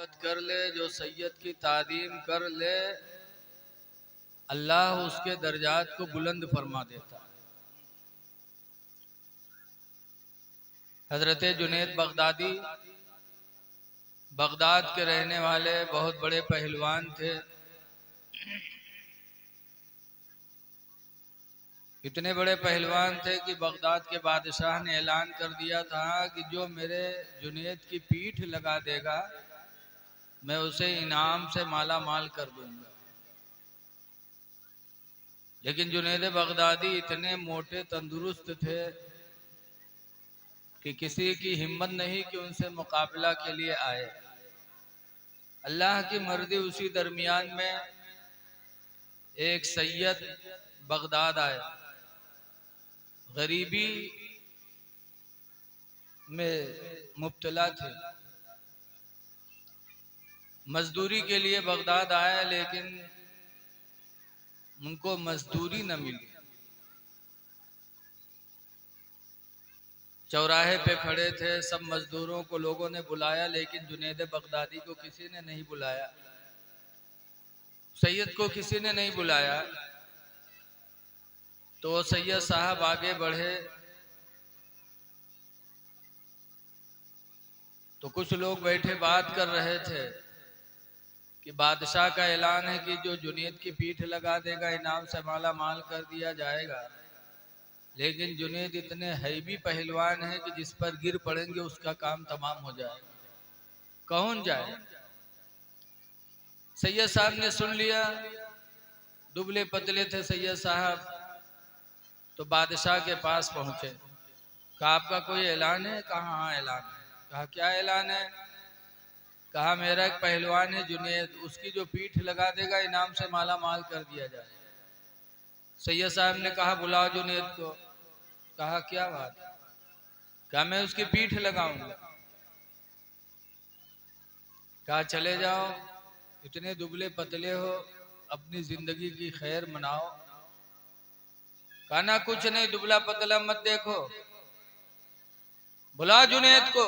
मोहब्बत कर ले, जो सैयद की तादीम कर ले, अल्लाह उसके दर्जात को बुलंद फरमा देता। हजरत जुनैद बगदादी बगदाद के रहने वाले बहुत बड़े पहलवान थे। इतने बड़े पहलवान थे कि बगदाद के बादशाह ने ऐलान कर दिया था कि जो मेरे जुनैद की पीठ लगा देगा मैं उसे इनाम से माला माल कर दूंगा। लेकिन जुनैद बगदादी इतने मोटे तंदुरुस्त थे कि किसी की हिम्मत नहीं कि उनसे मुकाबला के लिए आए। अल्लाह की मर्जी, उसी दरमियान में एक सैयद बगदाद आए। गरीबी में मुब्तला थे, मजदूरी के लिए बगदाद आए, लेकिन उनको मजदूरी न मिली। चौराहे पे खड़े थे, सब मजदूरों को लोगों ने बुलाया, लेकिन जुनैद बगदादी को किसी ने नहीं बुलाया, सैयद को किसी ने नहीं बुलाया। तो सैयद साहब आगे बढ़े तो कुछ लोग बैठे बात कर रहे थे कि बादशाह का ऐलान है कि जो जुनैद की पीठ लगा देगा इनाम से माला माल कर दिया जाएगा। लेकिन जुनैद इतने हैबी पहलवान है कि जिस पर गिर पड़ेंगे उसका काम तमाम हो जाएगा, कौन जाए। सैयद साहब ने सुन लिया, दुबले पतले थे सैयद साहब। तो बादशाह के पास पहुंचे, कहा आपका कोई ऐलान है? कहा हाँ ऐलान है। कहा क्या ऐलान है? कहा मेरा एक पहलवान है जुनैद, उसकी जो पीठ लगा देगा इनाम से माला माल कर दिया जाए। सैयद साहब ने कहा बुलाओ जुनैद को। कहा क्या बात? कहा मैं उसकी पीठ लगाऊंगा। कहा चले जाओ, इतने दुबले पतले हो, अपनी जिंदगी की खैर मनाओ। कहा ना कुछ नहीं, दुबला पतला मत देखो, बुला जुनैद को।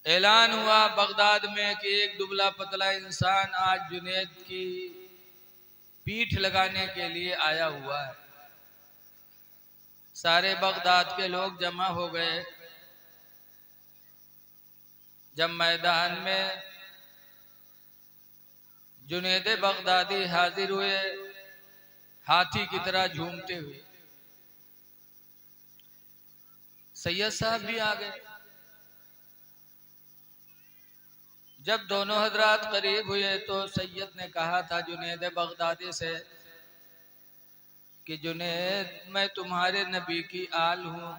ऐलान हुआ बगदाद में कि एक दुबला पतला इंसान आज जुनैद की पीठ लगाने के लिए आया हुआ है। सारे बगदाद के लोग जमा हो गए। जब मैदान में जुनैद बगदादी हाजिर हुए, हाथी की तरह झूमते हुए, सैयद साहब भी आ गए। जब दोनों हजरात करीब हुए तो सैयद ने कहा था जुनैद बगदादी से कि जुनैद, मैं तुम्हारे नबी की आल हूं,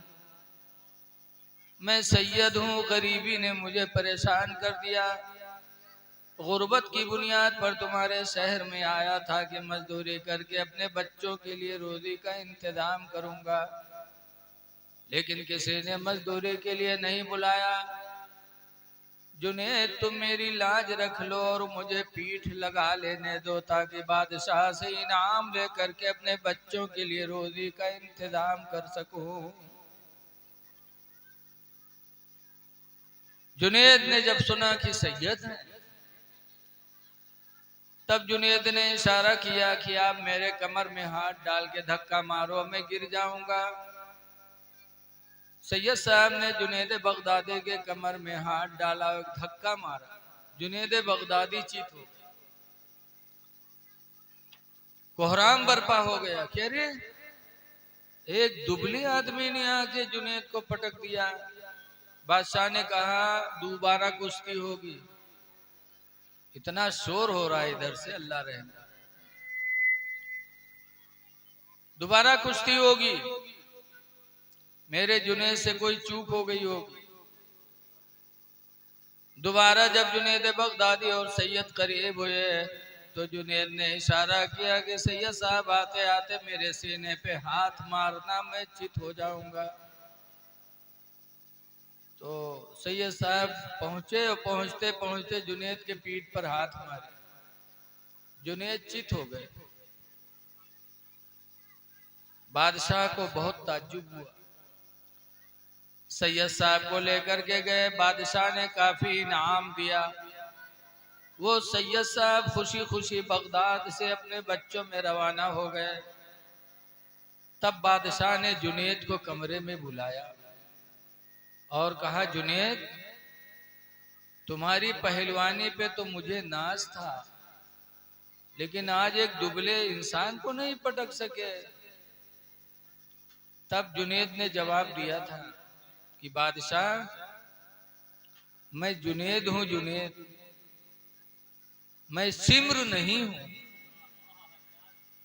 मैं सैयद हूं, गरीबी ने मुझे परेशान कर दिया, गुर्बत की बुनियाद पर तुम्हारे शहर में आया था कि मजदूरी करके अपने बच्चों के लिए रोजी का इंतजाम करूंगा, लेकिन किसी ने मजदूरी के लिए नहीं बुलाया। जुनैद तुम मेरी लाज रख लो और मुझे पीठ लगा लेने दो, ताकि बादशाह से इनाम लेकर के अपने बच्चों के लिए रोजी का इंतजाम कर सकूं। जुनैद ने जब सुना कि सैयद है, तब जुनैद ने इशारा किया कि आप मेरे कमर में हाथ डाल के धक्का मारो, मैं गिर जाऊंगा। सैयद साहब ने जुनैद बगदादी के कमर में हाथ डाला, एक धक्का मारा, जुनैद बगदादी चित हो, कोहराम बर्पा हो गया। कह रहे एक दुबले आदमी ने आके जुनैद को पटक दिया। बादशाह ने कहा दोबारा कुश्ती होगी। इतना शोर हो रहा है इधर से, अल्लाह रहम, दोबारा कुश्ती होगी, मेरे जुनैद से कोई चूक हो गई होगी। दोबारा जब जुनैद बगदादी और सैयद करीब हुए तो जुनैद ने इशारा किया कि सैयद साहब आते आते मेरे सीने पे हाथ मारना, मैं चित हो जाऊंगा। तो सैयद साहब पहुंचे और पहुंचते पहुंचते जुनैद के पीठ पर हाथ मारे, जुनैद चित हो गए। बादशाह को बहुत ताज्जुब हुआ। सैयद साहब को लेकर के गए, बादशाह ने काफी इनाम दिया। वो सैयद साहब खुशी खुशी बगदाद से अपने बच्चों में रवाना हो गए। तब बादशाह ने जुनेद को कमरे में बुलाया और कहा, जुनेद, तुम्हारी पहलवानी पे तो मुझे नाज था, लेकिन आज एक दुबले इंसान को नहीं पटक सके। तब जुनेद ने जवाब दिया था कि बादशाह, मैं जुनेद हूं, जुनेद, मैं सिम्र नहीं हूं।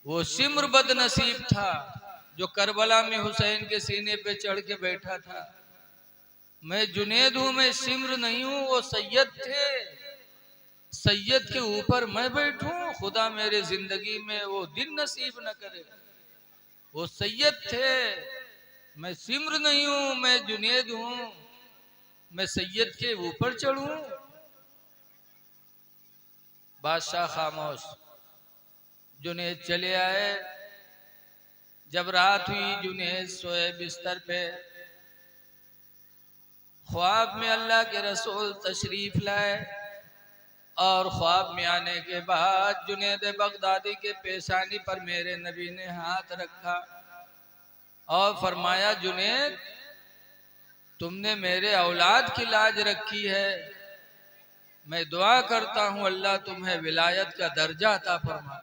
वो सिम्र बदनसीब था जो करबला में हुसैन के सीने पे चढ़ के बैठा था। मैं जुनेद हूं, मैं सिम्र नहीं हूं। वो सैयद थे, सैयद के ऊपर मैं बैठूं, खुदा मेरे जिंदगी में वो दिन नसीब न करे। वो सैयद थे, मैं सिम्र नहीं हूं, मैं जुनेद हूं, मैं सैयद के ऊपर चढ़ूं। बादशाह खामोश। जुनेद चले आए। जब रात हुई, जुनेद सोए बिस्तर पे। ख्वाब में अल्लाह के रसूल तशरीफ लाए और ख्वाब में आने के बाद जुनेद बगदादी के पेशानी पर मेरे नबी ने हाथ रखा और फरमाया, जुनेद, तुमने मेरे औलाद की लाज रखी है। मैं दुआ करता हूं अल्लाह तुम्हें विलायत का दर्जा अता फरमा।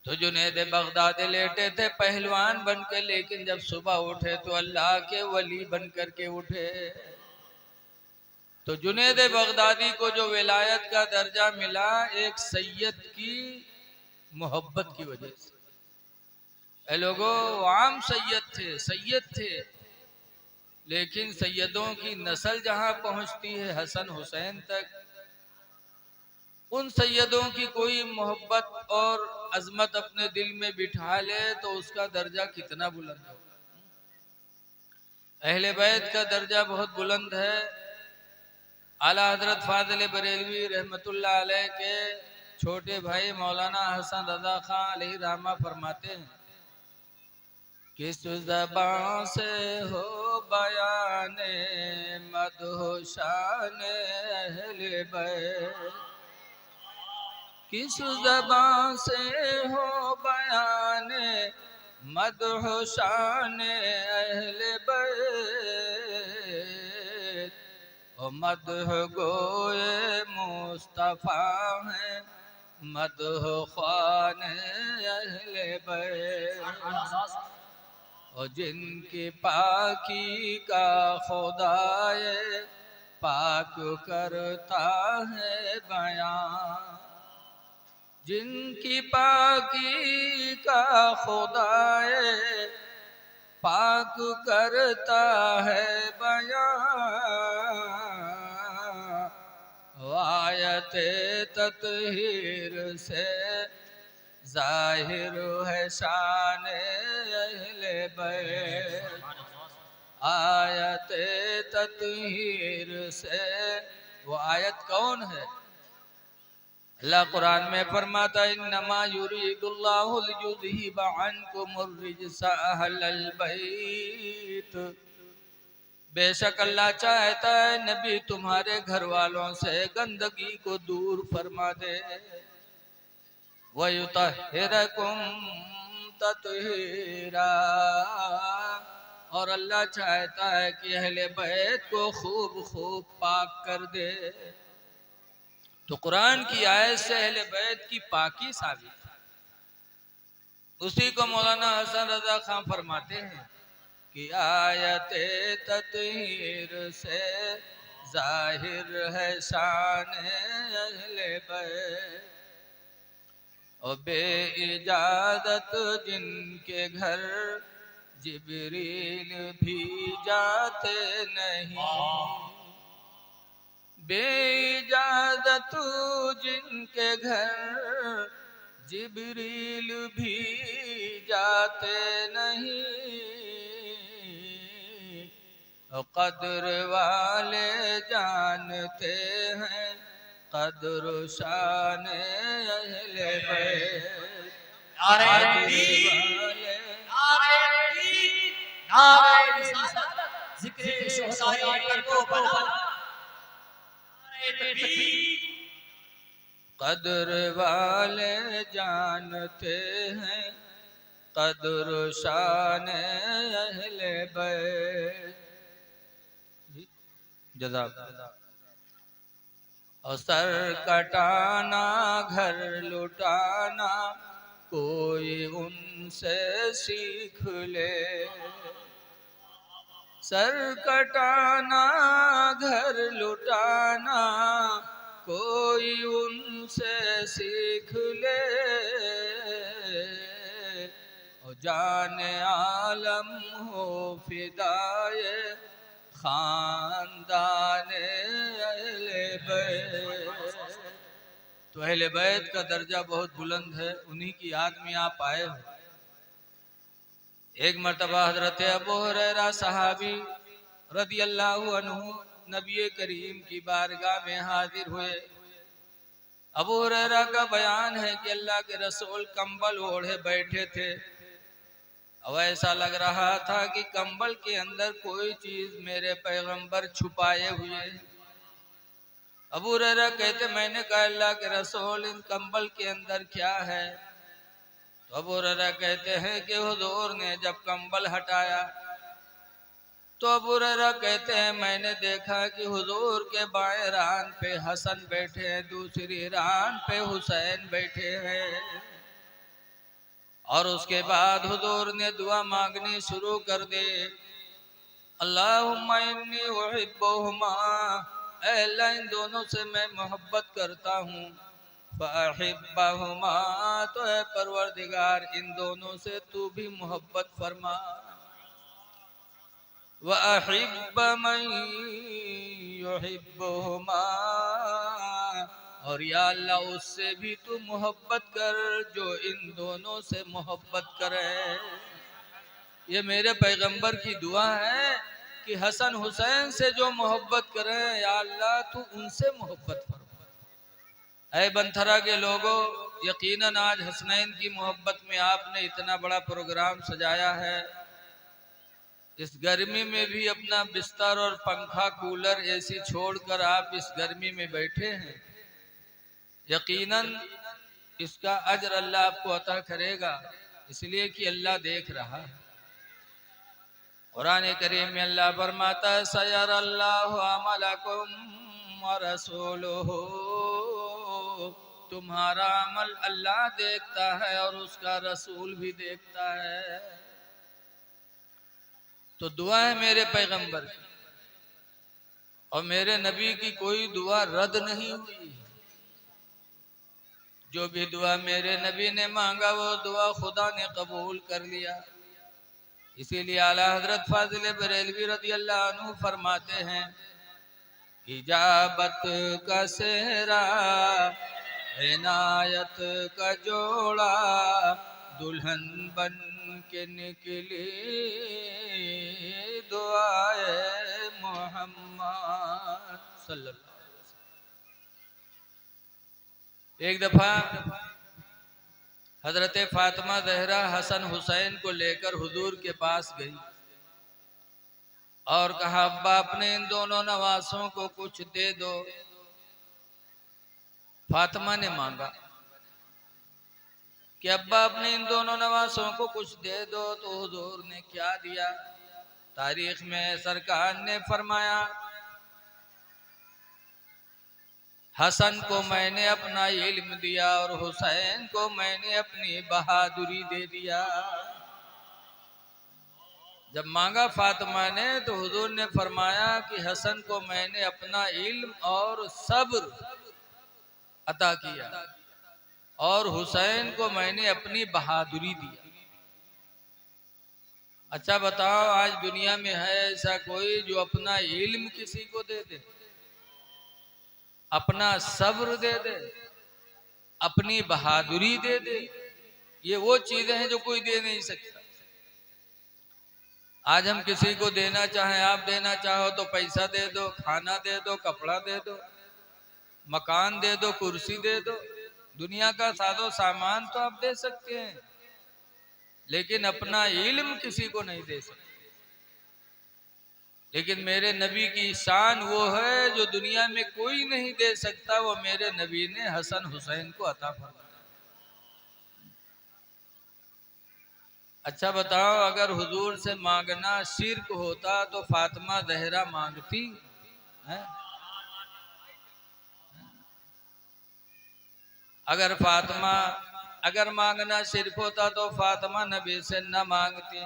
तो जुनेद बगदादी लेटे थे पहलवान बन के, लेकिन जब सुबह उठे तो अल्लाह के वली बन करके उठे। तो जुनेद बगदादी को जो विलायत का दर्जा मिला, एक सैयद की मोहब्बत की वजह से। ए लोगों, आम सैयद थे, सैयद थे, लेकिन सैयदों की नस्ल जहां पहुंचती है हसन हुसैन तक, उन सैयदों की कोई मोहब्बत और अजमत अपने दिल में बिठा ले तो उसका दर्जा कितना बुलंद होगा। अहले बैत का दर्जा बहुत बुलंद है। आला हजरत फाजिल बरेलवी रहमतुल्लाह अलैह के छोटे भाई मौलाना हसन रजा खां अलैहि रहमा फरमाते हैं, किस ज़बान से हो बयाने मदहो शान अहले बैत, किस ज़बान से हो बयाने मदहो शान अहले बैत, और मदह गोए मुस्तफा है मदह ख्वान अहले बैत, और जिनकी पाकी का खुदाए पाक करता है बयान, जिनकी पाकी का खुदाए पाक करता है बयान, आयत तत्हीर से जाहिर है शान अहले बैत, आयत तत्हीर से। वो आयत कौन है? अल्लाह कुरान में फरमाता, इन्नमा युरीदुल्लाहु लियुज़हिबा अन्कुमुर रिज्सा अहलल बैत, बेशक अल्लाह चाहता है नबी तुम्हारे घर वालों से गंदगी को दूर फरमा दे। वयुतहिरकुम तत्हीरा, और अल्लाह चाहता है कि अहले बैत को खूब खूब पाक कर दे। तो कुरान की आयत से अहले बैत की पाकी साबित है। उसी को मौलाना हसन रजा खां फरमाते हैं कि आयत तत्हीर से जाहिर है शान अहले बैत, और बे इजाजत जिनके घर जिब्रील भी जाते नहीं, बेइजाजत जिनके घर जिब्रील भी जाते नहीं, कदर वाले जानते हैं कदर शान अहले बैत, कदर वाले जिक्र शोहदाए करबला कदर वाले जानते हैं कदर शान अहले बैत। जज़ाक। और सर कटाना घर लुटाना कोई उनसे सीख ले। सर कटाना घर लुटाना कोई उनसे सीख ले। और जाने आलम हो फिदाए खानदाने अहले बैत। तो अहले बैत का दर्जा बहुत बुलंद है, उन्हीं की याद में आप आए हो। एक मर्तबा हजरत अबू हुरैरा सहाबी रदी अल्लाहु अन्हु नबी करीम की बारगाह में हाजिर हुए। अबू हुरैरा का बयान है कि अल्लाह के रसूल कंबल ओढ़े बैठे थे। अब ऐसा लग रहा था कि कंबल के अंदर कोई चीज मेरे पैगंबर छुपाए हुए। अबू हुरैरा कहते मैंने कहा अल्लाह के रसूल इन कंबल के अंदर क्या है? तो अबू हुरैरा कहते हैं कि हुजूर ने जब कंबल हटाया तो अबू हुरैरा कहते हैं मैंने देखा कि हुजूर के बाएं रान पे हसन बैठे हैं, दूसरी रान पे हुसैन बैठे हैं। और उसके बाद हुजूर ने दुआ मांगनी शुरू कर दी। अल्लाहुम्मा इन्नी उहिब्बुहुमा, ऐ अल्लाह इन दोनों से मैं मोहब्बत करता हूँ। फ़अहिब्बहुमा, तो ऐ परवरदिगार इन दोनों से तू भी मोहब्बत फरमा। व अहिब्ब मन युहिब्बुहुमा, और या अल्लाह उससे भी तू मोहब्बत कर जो इन दोनों से मोहब्बत करे। ये मेरे पैगंबर की दुआ है कि हसन हुसैन से जो मोहब्बत करें या अल्लाह तू उनसे मोहब्बत फरमा। ऐ बंथरा के लोगों, यकीनन आज हसनैन की मोहब्बत में आपने इतना बड़ा प्रोग्राम सजाया है। इस गर्मी में भी अपना बिस्तर और पंखा कूलर एसी छोड़कर आप इस गर्मी में बैठे हैं। यकीनन इसका अजर अल्लाह आपको अता करेगा, इसलिए कि अल्लाह देख रहा है। कुरान करीम में अल्लाह फरमाता है सयरल्लाहु अमलकुम व रसूलुहु, तुम्हारा अमल अल्लाह देखता है और उसका रसूल भी देखता है। तो दुआ है मेरे पैगंबर की, और मेरे नबी की कोई दुआ रद्द नहीं हुई। जो भी दुआ मेरे नबी ने मांगा वो दुआ खुदा ने कबूल कर लिया। इसीलिए आला हजरत फाजिल बरेलवी रज़ी अल्लाह अन्हु फरमाते हैं इजाबत का सेहरा इनायत का जोड़ा दुल्हन बन के निकली दुआए मोहम्मद सल्लल्लाहु अलैहि वसल्लम। एक दफा हजरत फातिमा ज़हरा हसन हुसैन को लेकर हुजूर के पास गई और कहा अब्बा अपने इन दोनों नवासों को कुछ दे दो। फातिमा ने मांगा कि अब्बा अपने इन दोनों नवासों को कुछ दे दो, तो हुजूर ने क्या दिया? तारीख में सरकार ने फरमाया हसन को मैंने अपना इल्म दिया और हुसैन को मैंने अपनी बहादुरी दे दिया। जब मांगा फातिमा ने तो हुजूर ने फरमाया कि हसन को मैंने अपना इल्म और सब्र अता किया और हुसैन को मैंने अपनी बहादुरी दी। अच्छा बताओ, आज दुनिया में है ऐसा कोई जो अपना इल्म किसी को दे दे, अपना सब्र दे दे, अपनी बहादुरी दे दे? ये वो चीजें हैं जो कोई दे नहीं सकता। आज हम किसी को देना चाहें, आप देना चाहो तो पैसा दे दो, खाना दे दो, कपड़ा दे दो, मकान दे दो, कुर्सी दे दो, दुनिया का सादो सामान तो आप दे सकते हैं, लेकिन अपना इल्म किसी को नहीं दे सकते। लेकिन मेरे नबी की शान वो है जो दुनिया में कोई नहीं दे सकता, वो मेरे नबी ने हसन हुसैन को अता फरमाया। अच्छा बताओ, अगर हुजूर से मांगना शिर्क होता तो फातिमा जहरा मांगती है? अगर मांगना शिर्क होता तो फातिमा नबी से न मांगती।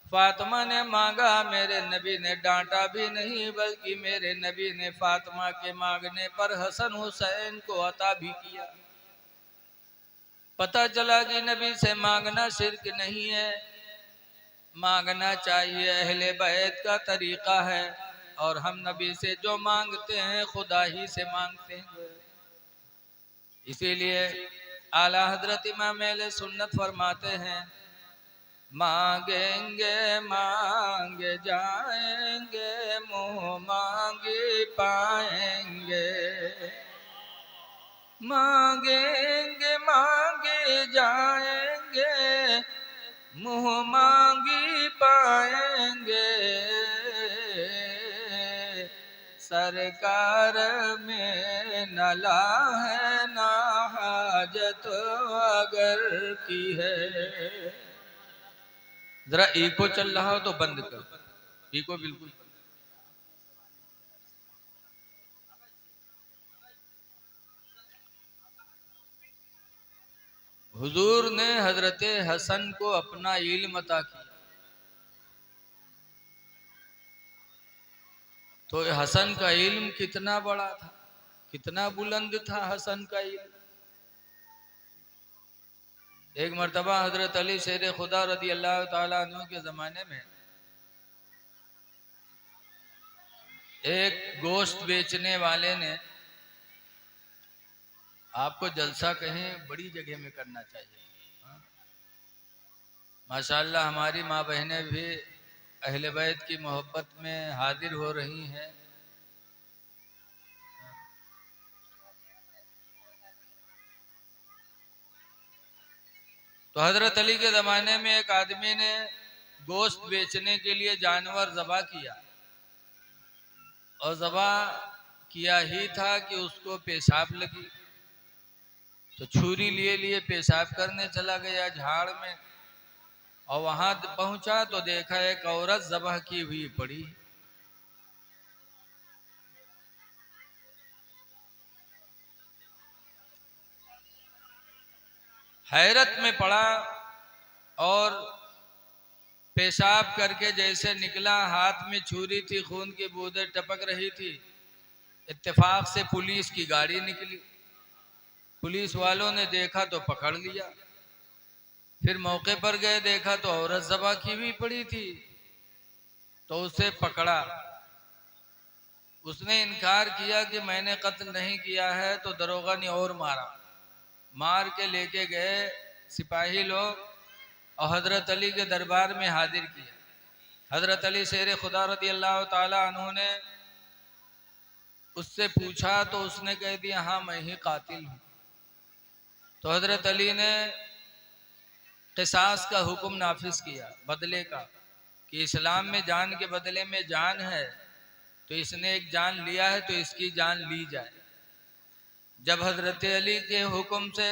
फातिमा ने मांगा, मेरे नबी ने डांटा भी नहीं, बल्कि मेरे नबी ने फातिमा के मांगने पर हसन हुसैन को अता भी किया। पता चला कि नबी से मांगना शिर्क नहीं है, मांगना चाहिए अहले बैत का तरीका है। और हम नबी से जो मांगते हैं खुदा ही से मांगते हैं। इसीलिए आला हजरत इमाम अहले सुन्नत फरमाते हैं, मांगेंगे मांगे जाएंगे, मुंह मांगे पाएंगे। मांगेंगे मांगे जाएंगे, मुंह मांगी पाएंगे। सरकार में नला है ना हाजत अगर की है। जरा इको चल रहा हो तो बंद कर, इको बिल्कुल। हुजूर ने हजरत हसन को अपना इल्म अता किया। तो हसन का इल्म कितना बड़ा था, कितना बुलंद था हसन का इल्म। एक मर्तबा हजरत अली शेर खुदा रदी अल्लाह ताला अन्हु के जमाने में एक गोश्त बेचने वाले ने, आपको जलसा कहीं बड़ी जगह में करना चाहिए। माशाअल्लाह हमारी माँ बहनें भी अहले बैत की मोहब्बत में हाजिर हो रही हैं। तो हजरत अली के ज़माने में एक आदमी ने गोश्त बेचने के लिए जानवर ज़बा किया, और ज़बा किया ही था कि उसको पेशाब लगी। तो छुरी लिए लिए पेशाब करने चला गया झाड़ में, और वहां पहुंचा तो देखा एक औरत ज़बह की हुई पड़ी। हैरत में पड़ा, और पेशाब करके जैसे निकला, हाथ में छुरी थी, खून की बूंदें टपक रही थी। इत्तेफाक से पुलिस की गाड़ी निकली, पुलिस वालों ने देखा तो पकड़ लिया। फिर मौके पर गए, देखा तो औरत ज़बह की हुई पड़ी थी, तो उसे पकड़ा। उसने इनकार किया कि मैंने कत्ल नहीं किया है। तो दरोगा ने और मारा, मार के लेके गए सिपाही लोग, और हजरत अली के दरबार में हाजिर किया। हजरत अली शेर खुदा रदी अल्लाह ताला अन्हु ने उससे पूछा, तो उसने कह दिया हाँ मैं ही कातिल हूँ। तो हजरत अली ने क़िसास का हुक्म नाफिज किया, बदले का, कि इस्लाम में जान के बदले में जान है, तो इसने एक जान लिया है तो इसकी जान ली जाए। जब हजरत अली के हुक्म से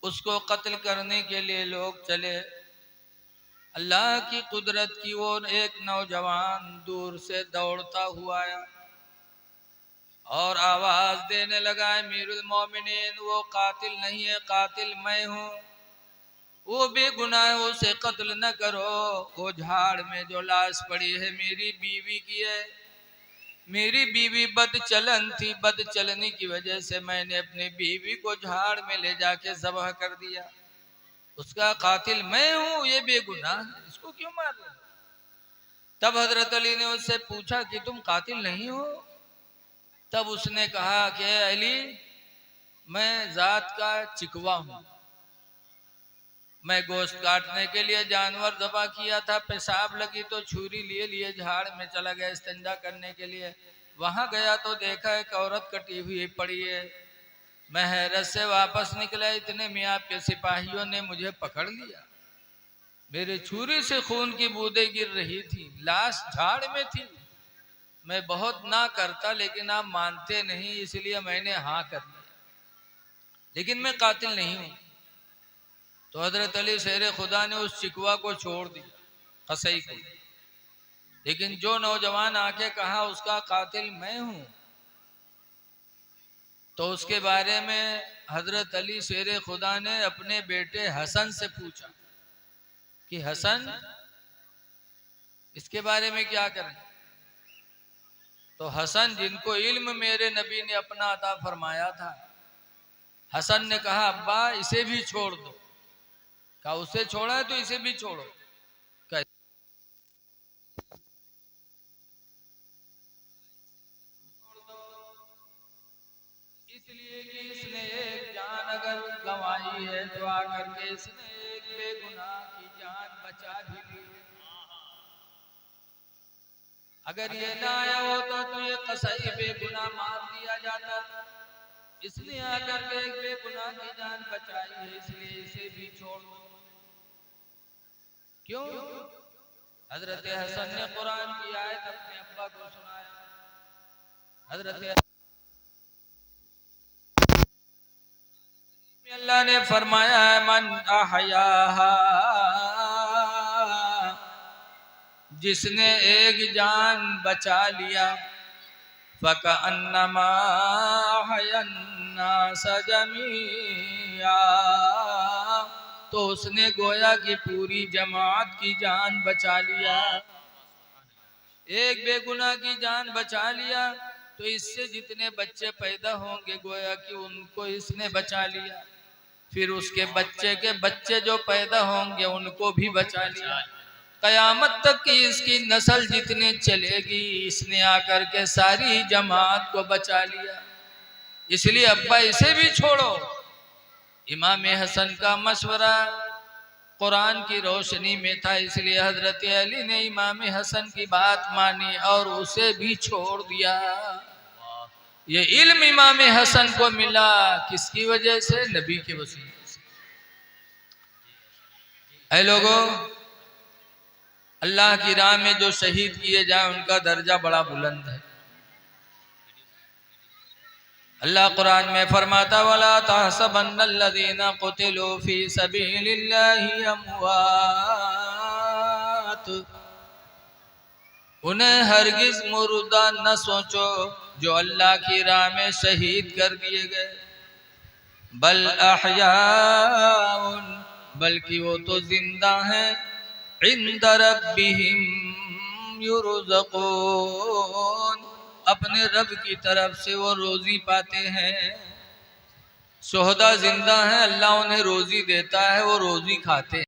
उसको कत्ल करने के लिए लोग चले, अल्लाह की कुदरत की ओर एक नौजवान दूर से दौड़ता हुआ आया और आवाज देने लगा, अमीरुल मोमिनीन, वो कातिल नहीं है, कातिल मैं हूँ। वो बेगुनाह है, उसे कत्ल न करो। वो झाड़ में जो लाश पड़ी है मेरी बीवी की है। मेरी बीवी बदचलन थी, बदचलनी की वजह से मैंने अपनी बीवी को झाड़ में ले जाके ज़बह कर दिया। उसका कातिल मैं हूँ, ये बेगुनाह है, इसको क्यों मार रहे हो? तब हजरत अली ने उससे पूछा कि तुम कातिल नहीं हो? तब उसने कहा कि अली, मैं जात का चिकवा हूँ, मैं गोश्त काटने के लिए जानवर ज़बह किया था, पेशाब लगी तो छुरी लिए लिए झाड़ में चला गया इस्तिंजा करने के लिए। वहां गया तो देखा एक औरत कटी हुई पड़ी है। मैं हैरत से वापस निकला, इतने में आपके सिपाहियों ने मुझे पकड़ लिया। मेरे छुरी से खून की बूंदें गिर रही थी, लाश झाड़ में थी। मैं बहुत ना करता लेकिन आप मानते नहीं, इसलिए मैंने हाँ कर दिया, लेकिन मैं कातिल नहीं हूं। तो हजरत अली शेर खुदा ने उस शिकवा को छोड़ दिया, कसई को। लेकिन जो नौजवान आके कहा उसका कातिल मैं हूं, तो उसके बारे में हजरत अली शेर खुदा ने अपने बेटे हसन से पूछा कि हसन, इसके बारे में क्या करें। तो हसन, जिनको इल्म मेरे नबी ने अपना अता फरमाया था, हसन ने कहा अब्बा इसे भी छोड़ दो। कहा उसे छोड़ा है तो इसे भी छोड़ो। कहा इसलिए कि इसने एक जान अगर गंवाई है तो आकर के इसने एक बेगुनाह की जान बचा भी ली। अगर ये ना आया होता तो ये कसाई बेगुनाह मार दिया जाता। इसने आकर के एक बेगुनाह की जान बचाई है, इसलिए इसे भी छोड़ दो। क्यों? हजरत हसन ने कुरान की आयत अपने अब्बा को सुनाया। हजरत अल्लाह ने फरमाया मन अहयाहा, जिसने एक जान बचा लिया, फकअन्नमा अहयन्नास जमीआ, तो उसने गोया की पूरी जमात की जान बचा लिया। एक बेगुनाह की जान बचा लिया तो इससे जितने बच्चे पैदा होंगे गोया कि उनको इसने बचा लिया। फिर उसके बच्चे के बच्चे जो पैदा होंगे उनको भी बचा लिया। कयामत तक की इसकी नस्ल जितने चलेगी, इसने आकर के सारी जमात को बचा लिया। इसलिए अब्बा इसे भी छोड़ो। इमाम हसन का मशवरा कुरान की रोशनी में था, इसलिए हजरत अली ने इमाम हसन की बात मानी और उसे भी छोड़ दिया। ये इल्म इमाम हसन को मिला किसकी वजह से? नबी के वसीले से। ऐ लोगों, अल्लाह की राह में जो शहीद किए जाए उनका दर्जा बड़ा बुलंद है। अल्लाह कुरान में फरमाता वला तहसबन्नल्लज़ीना कुतिलू फी सबीलिल्लाहि अमवात, उन्हें हरगिज मुर्दा न सोचो जो अल्लाह की राह में शहीद कर दिए गए। बल अहयाउन, बल्कि वो तो जिंदा हैं, इंद रब्बिहिम युरज़क़ून, अपने रब की तरफ से वो रोजी पाते हैं। शोहदा जिंदा हैं, अल्लाह उन्हें रोजी देता है, वो रोजी खाते हैं।